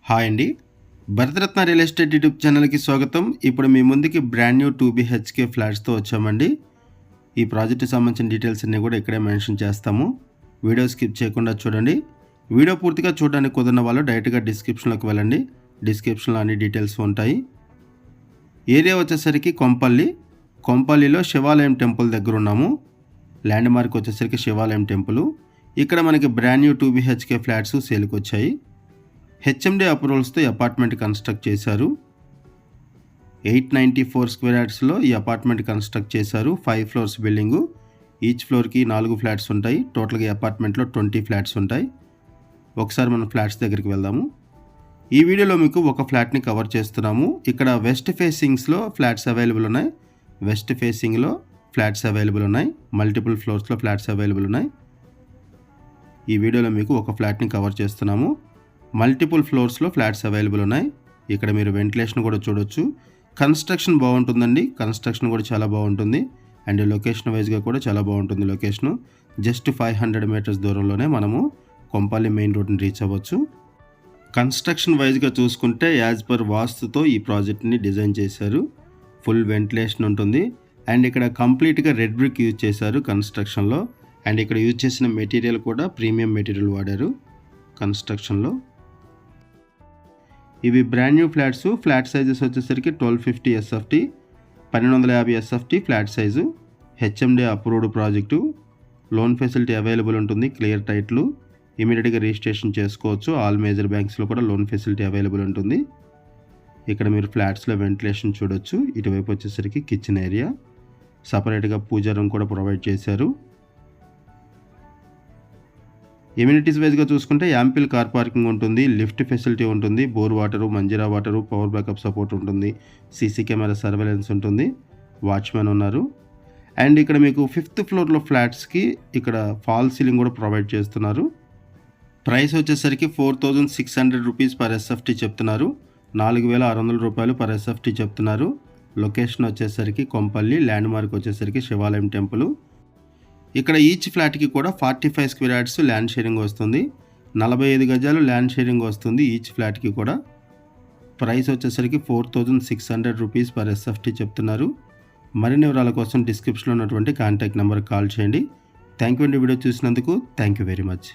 Hi అండి. Bharat Ratna real estate YouTube ఛానల్‌కి స్వాగతం. ఇప్పుడు మీ ముందుకి బ్రాండ్ న్యూ 2 BHK ఫ్లాట్స్‌తో వచ్చామండి. ఈ ప్రాజెక్ట్‌కి సంబంధించిన డీటెయిల్స్ అన్నీ కూడా ఇక్కడే మెన్షన్ చేస్తాము. వీడియో స్కిప్ చేయకుండా చూడండి. వీడియో పూర్తిగా చూడడానికి కుదరని వాళ్ళు డైరెక్ట్‌గా డిస్క్రిప్షన్‌లోకి వెళ్ళండి. డిస్క్రిప్షన్‌లో అన్ని డీటెయిల్స్ ఉంటాయి. ఏరియా వచ్చేసరికి కొంపల్లిలో శివాలయం టెంపుల్ దగ్గర ఉన్నాము. ల్యాండ్ మార్క్ వచ్చేసరికి శివాలయం టెంపుల్. ఇక్కడ మనకి బ్రాండ్ న్యూ 2 BHK ఫ్లాట్స్ సేల్‌కి వచ్చాయి. హెచ్ఎండి అప్రూవల్స్తో ఈ అపార్ట్మెంట్ కన్స్ట్రక్ట్ చేశారు. 894 స్క్వేర్ యార్డ్స్లో ఈ అపార్ట్మెంట్ కన్స్ట్రక్ట్ చేశారు. 5 ఫ్లోర్స్ బిల్డింగు. ఈచ్ ఫ్లోర్కి 4 ఫ్లాట్స్ ఉంటాయి. టోటల్గా ఈ అపార్ట్మెంట్లో 20 ఫ్లాట్స్ ఉంటాయి. ఒకసారి మనం ఫ్లాట్స్ దగ్గరికి వెళ్దాము. ఈ వీడియోలో మీకు ఒక ఫ్లాట్ని కవర్ చేస్తున్నాము. ఇక్కడ వెస్ట్ ఫేసింగ్స్లో ఫ్లాట్స్ అవైలబుల్ ఉన్నాయి. వెస్ట్ ఫేసింగ్లో ఫ్లాట్స్ అవైలబుల్ ఉన్నాయి. మల్టిపుల్ ఫ్లోర్స్లో ఫ్లాట్స్ అవైలబుల్ ఉన్నాయి. ఈ వీడియోలో మీకు ఒక ఫ్లాట్ని కవర్ చేస్తున్నాము. మల్టిపుల్ ఫ్లోర్స్లో ఫ్లాట్స్ అవైలబుల్ ఉన్నాయి. ఇక్కడ మీరు వెంటిలేషన్ కూడా చూడొచ్చు. కన్స్ట్రక్షన్ బాగుంటుందండి. కన్స్ట్రక్షన్ కూడా చాలా బాగుంటుంది. అండ్ లొకేషన్ వైజ్గా కూడా చాలా బాగుంటుంది. లొకేషను జస్ట్ 500 మీటర్స్ దూరంలోనే మనము కొంపల్లి మెయిన్ రోడ్ని రీచ్ అవ్వచ్చు. కన్స్ట్రక్షన్ వైజ్గా చూసుకుంటే యాజ్ పర్ వాస్తుతో ఈ ప్రాజెక్ట్ని డిజైన్ చేశారు. ఫుల్ వెంటిలేషన్ ఉంటుంది. అండ్ ఇక్కడ కంప్లీట్గా రెడ్ బ్రిక్ యూజ్ చేశారు కన్స్ట్రక్షన్లో. అండ్ ఇక్కడ యూజ్ చేసిన మెటీరియల్ కూడా ప్రీమియం మెటీరియల్ వాడారు కన్స్ట్రక్షన్లో. ఇవి brand new flats. Flat sizes వచ్చేసరికి 1250 SFT, 1250 SFT flat size. HMD approved project. Loan facility available ఉంటుంది. క్లియర్ టైట్లు. ఇమీడియట్గా రిజిస్ట్రేషన్ చేసుకోవచ్చు. ఆల్ మేజర్ బ్యాంక్స్లో కూడా లోన్ ఫెసిలిటీ అవైలబుల్ ఉంటుంది. ఇక్కడ మీరు ఫ్లాట్స్లో వెంటిలేషన్ చూడొచ్చు. ఇటువైపు వచ్చేసరికి కిచెన్ ఏరియా. సపరేట్గా పూజా రూమ్ కూడా ప్రొవైడ్ చేశారు. ఎమ్యూనిటీస్ వైజ్గా చూసుకుంటే యాంపిల్ కార్ పార్కింగ్ ఉంటుంది. లిఫ్ట్ ఫెసిలిటీ ఉంటుంది. Bore water, Manjira water, power backup support ఉంటుంది. సీసీ కెమెరా సర్వేలెన్స్ ఉంటుంది. వాచ్మెన్ ఉన్నారు. అండ్ ఇక్కడ మీకు 5th ఫ్లోర్లో ఫ్లాట్స్కి ఇక్కడ ఫాల్ సీలింగ్ కూడా ప్రొవైడ్ చేస్తున్నారు. ప్రైస్ వచ్చేసరికి 4600 రూపీస్ పర్ SFT చెప్తున్నారు. 4600 రూపాయలు పర్ SFT చెప్తున్నారు. లొకేషన్ వచ్చేసరికి కొంపల్లి. ల్యాండ్ మార్క్ వచ్చేసరికి శివాలయం టెంపుల్. ఇక్కడ ఈచ్ ఫ్లాట్కి కూడా 45 స్క్వేర్ యార్డ్స్ ల్యాండ్ షేరింగ్ వస్తుంది. 45 గజాలు ల్యాండ్ షేరింగ్ వస్తుంది ఈచ్ ఫ్లాట్కి కూడా. ప్రైస్ వచ్చేసరికి 4600 రూపీస్ పర్ SFT చెప్తున్నారు. మరిన్ని వివరాల కోసం డిస్క్రిప్షన్లో ఉన్నటువంటి కాంటాక్ట్ నెంబర్కి కాల్ చేయండి. థ్యాంక్ యూ అండి వీడియో చూసినందుకు. Thank you very much.